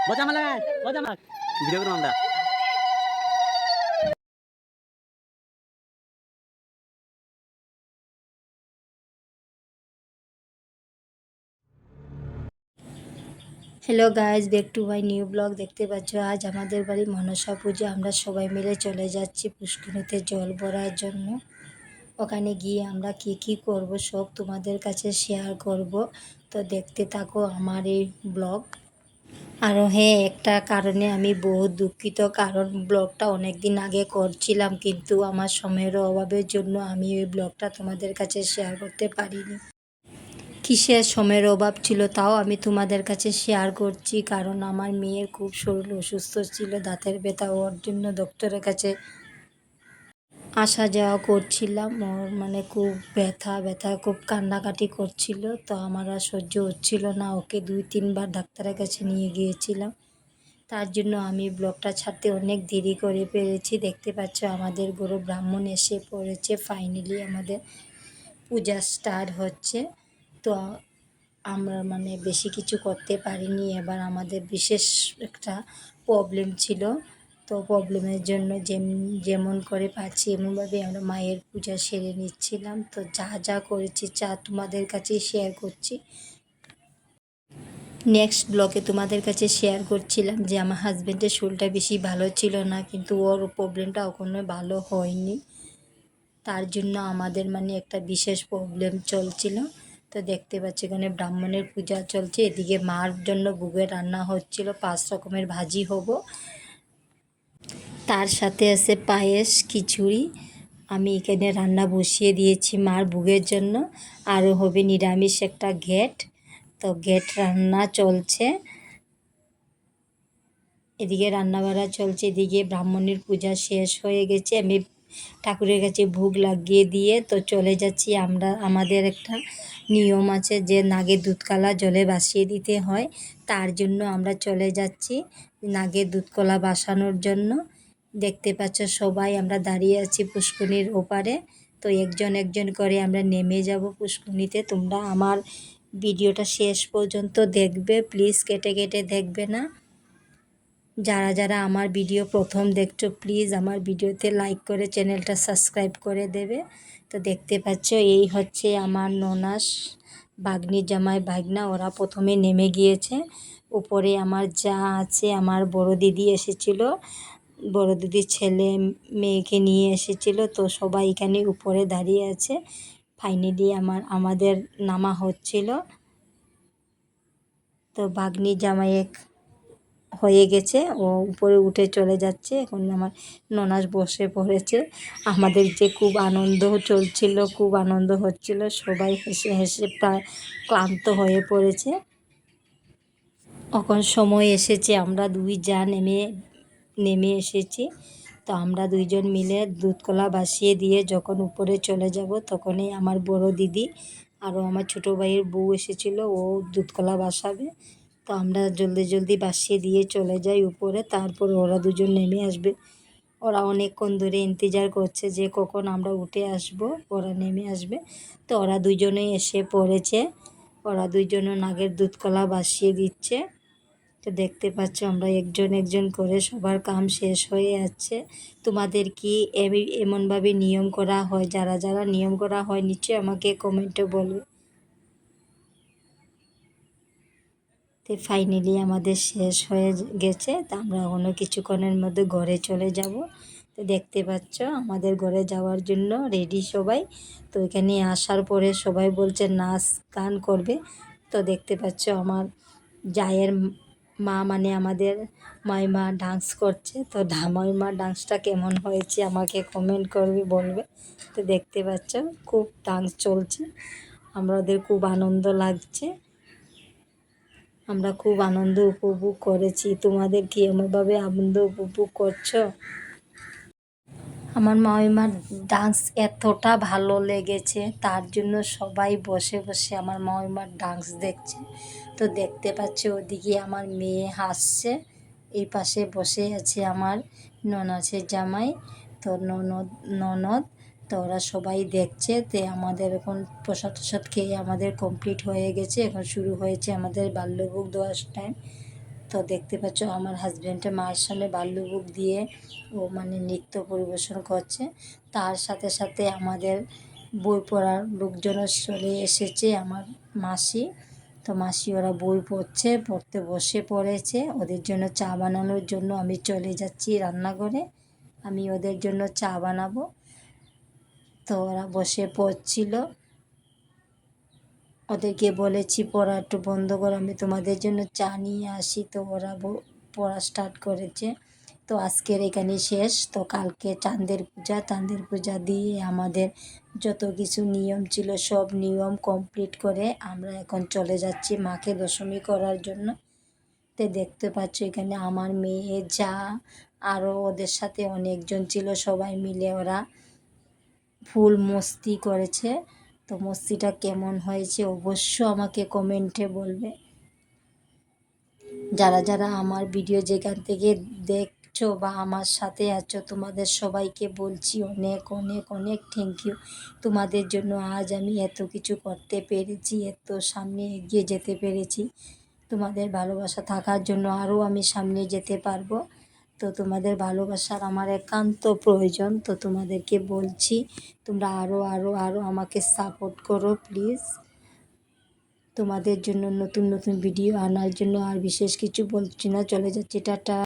বজা মালা বজা মালা ভিডিও করব আমরা। Hello guys, back to my new blog. দেখতে পাচ্ছ আজ আমাদের বাড়ি মনসা পুজো। আমরা সবাই মিলে চলে যাচ্ছি পুষ্করিণীতে জল ভরার জন্য। ওখানে গিয়ে আমরা কি করব সব তোমাদের কাছে শেয়ার করব। তো দেখতে থাকো আমার এই ব্লগ। আরও হ্যাঁ, একটা কারণে আমি বহুত দুঃখিত, কারণ ব্লগটা অনেক দিন আগে করছিলাম, কিন্তু আমার সময়ের অভাবের জন্য আমি ওই ব্লগটা তোমাদের কাছে শেয়ার করতে পারিনি। কিসের সময়ের অভাব ছিল তাও আমি তোমাদের কাছে শেয়ার করছি, কারণ আমার মেয়ের খুব শরীর অসুস্থ ছিল, দাঁতের ব্যথা, ওর জন্য ডক্টরের কাছে আসা যাওয়া করছিলাম। ওর মানে খুব ব্যথা খুব কান্নাকাটি করছিল, তো আমার আর সহ্য হচ্ছিল না। ওকে 2-3 বার ডাক্তারের কাছে নিয়ে গিয়েছিলাম, তার জন্য আমি ব্লগটা ছাড়তে অনেক দেরি করে পেরেছি। দেখতে পাচ্ছ আমাদের গরু ব্রাহ্মণ এসে পড়েছে, ফাইনালি আমাদের পূজা স্টার্ট হচ্ছে। তো আমরা মানে বেশি কিছু করতে পারিনি, এবার আমাদের বিশেষ একটা প্রবলেম ছিল। তো প্রবলেমের জন্য যেমন করে পারছি এমনভাবে আমরা মায়ের পূজা সেরে নিচ্ছিলাম। তো যা করেছি তোমাদের কাছে শেয়ার করছি। নেক্সট ব্লগে তোমাদের কাছে শেয়ার করছিলাম যে আমার হাজব্যান্ডের শরীরটা বেশি ভালো ছিল না, কিন্তু ওর প্রবলেমটা কখনোই ভালো হয়নি, তার জন্য আমাদের মানে একটা বিশেষ প্রবলেম চলছিল। তো দেখতে পাচ্ছি এখানে ব্রাহ্মণের পূজা চলছে, এদিকে মার জন্য ভোগের রান্না হচ্ছিল, 5 রকমের ভাজি হবো, তার সাথে আছে পায়েস, খিচুড়ি। আমি এখানে রান্না বসিয়ে দিয়েছি মার ভোগের জন্য। আরও হবে নিরামিষ একটা ঘেট। তো ঘেট রান্না চলছে, এদিকে রান্নাবাড়া চলছে, এদিকে ব্রাহ্মণের পূজা শেষ হয়ে গেছে। আমি ঠাকুরের কাছে ভোগ লাগিয়ে দিয়ে তো চলে যাচ্ছি। আমাদের একটা নিয়ম আছে যে নাগের দুধকলা জলে ভাসিয়ে দিতে হয়, তার জন্য আমরা চলে যাচ্ছি নাগের দুধকলা ভাসানোর জন্য। দেখতে পাচ্ছ সবাই আমরা দাঁড়িয়ে আছি পুষ্করিণীর ওপারে। তো একজন করে আমরা নেমে যাব পুষ্করিণীতে। তোমরা আমার ভিডিওটা শেষ পর্যন্ত দেখবে, প্লিজ কেটে দেখবে না। যারা আমার ভিডিও প্রথম দেখছো প্লিজ আমার ভিডিওতে লাইক করে চ্যানেলটা সাবস্ক্রাইব করে দেবে। তো দেখতে পাচ্ছ এই হচ্ছে আমার ননাস, ভাগ্নি, জামাই, ভাগনা, ওরা প্রথমে নেমে গিয়েছে। উপরে আমার যা আছে, আমার বড় দিদি এসেছিল, বড় দিদির ছেলে মেয়েকে নিয়ে এসেছিল। তো সবাই এখানে উপরে দাঁড়িয়ে আছে। ফাইনালি আমাদের নামা হচ্ছিল। তো ভাগ্নি জামাই হয়ে গেছে, ও উপরে উঠে চলে যাচ্ছে। এখন আমার ননাস বসে পড়েছে। আমাদের যে খুব আনন্দ চলছিল, খুব আনন্দ হচ্ছিল, সবাই হেসে প্রায় ক্লান্ত হয়ে পড়েছে। এখন সময় এসেছে, আমরা 2 যা নেমে এসেছি। তো আমরা 2জন মিলে দুধকলা ভাসিয়ে দিয়ে যখন উপরে চলে যাব, তখনই আমার বড় দিদি আরও আমার ছোটো ভাইয়ের বউ এসেছিলো, ও দুধকলা ভাসাবে। তো আমরা জলদি ভাসিয়ে দিয়ে চলে যাই উপরে, তারপর ওরা 2জন নেমে আসবে। ওরা অনেকক্ষণ ধরে ইন্তজার করছে যে কখন আমরা উঠে আসব, ওরা নেমে আসবে। তো ওরা 2জনেই এসে পড়েছে, ওরা 2জনও নাগের দুধকলা ভাসিয়ে দিচ্ছে। তো দেখতে পাচ্ছ আমরা একজন করে সবার কাম শেষ হয়ে যাচ্ছে। তোমাদের কি এমনভাবে নিয়ম করা হয়? যারা নিয়ম করা হয় নিশ্চয়ই আমাকে কমেন্টে বলবে। তো ফাইনালি আমাদের শেষ হয়ে গেছে। তো আমরা এখনও কিছুক্ষণের মধ্যে ঘরে চলে যাব। তো দেখতে পাচ্ছ আমাদের ঘরে যাওয়ার জন্য রেডি সবাই। তো এখানে আসার পরে সবাই বলছে নাচ গান করবে। তো দেখতে পাচ্ছ আমার জায়ের মা মানে আমাদের মাইমা ডান্স করছে। তো মাইমা ডান্সটা কেমন হয়েছে আমাকে কমেন্ট করবে, বলবে। তো দেখতে পাচ্ছ খুব ডান্স চলছে, আমাদের খুব আনন্দ লাগছে, আমরা খুব আনন্দ উপভোগ করেছি। তোমাদের কি এমনভাবে আনন্দ উপভোগ করছো? আমার মামিমার ডান্স এতটা ভালো লেগেছে, তার জন্য সবাই বসে আমার মামিমার ডান্স দেখছে। তো দেখতে পাচ্ছ ওদিকে আমার মেয়ে হাসছে, এই পাশে বসে আছে আমার ননাসের জামাই, তো ননদ তো ওরা সবাই দেখছে। তো আমাদের এখন প্রসাদ টসাদ খেয়ে আমাদের কমপ্লিট হয়ে গেছে। এখন শুরু হয়েছে আমাদের বাল্যভোগ দেওয়ার টাইম। তো দেখতে পাচ্ছ আমার হাজব্যান্ডের মার সামনে বাল্যভোগ দিয়ে ও মানে নৃত্য পরিবেশন করছে। তার সাথে সাথে আমাদের বই পড়ার লোকজনও চলে এসেছে, আমার মাসি। তো মাসি ওরা বই পড়তে বসে পড়েছে। ওদের জন্য চা বানানোর জন্য আমি চলে যাচ্ছি রান্নাঘরে। আমি ওদের জন্য চা বানাবো। তো ওরা বসে পড়ছিল। ওদেরকে বলেছি পড়া একটু বন্ধ করো, আমি তোমাদের জন্য চা নিয়ে আসি। তো ওরা পড়া স্টার্ট করেছে। তো আজকের এখানেই শেষ। তো কালকে চাঁদের পূজা দিয়ে আমাদের যত কিছু নিয়ম ছিল সব নিয়ম কমপ্লিট করে আমরা এখন চলে যাচ্ছি মাকে দশমী করার জন্য। তো দেখতে পাচ্ছ এখানে আমার মেয়ে, যা আরও ওদের সাথে অনেকজন ছিল, সবাই মিলে ওরা ফুল মস্তি করেছে। তো মস্তিটা কেমন হয়েছে অবশ্য আমাকে কমেন্টে বলবে। যারা যারা আমার ভিডিও যেখান থেকে দেখছো বা আমার সাথে আছো তোমাদের সবাইকে বলছি অনেক অনেক অনেক থ্যাংক ইউ। তোমাদের জন্য আজ আমি এত কিছু করতে পেরেছি, এত সামনে এগিয়ে যেতে পেরেছি। তোমাদের ভালোবাসা থাকার জন্য আরও আমি সামনে যেতে পারবো। তো তোমাদের ভালোবাসার আমার একান্ত প্রয়োজন। তো তোমাদেরকে বলছি তোমরা আরও আরও আরও আমাকে সাপোর্ট করো প্লিজ। তোমাদের জন্য নতুন নতুন ভিডিও আনার জন্য আর বিশেষ কিছু বলছি না, চলে যাচ্ছি, টাটা।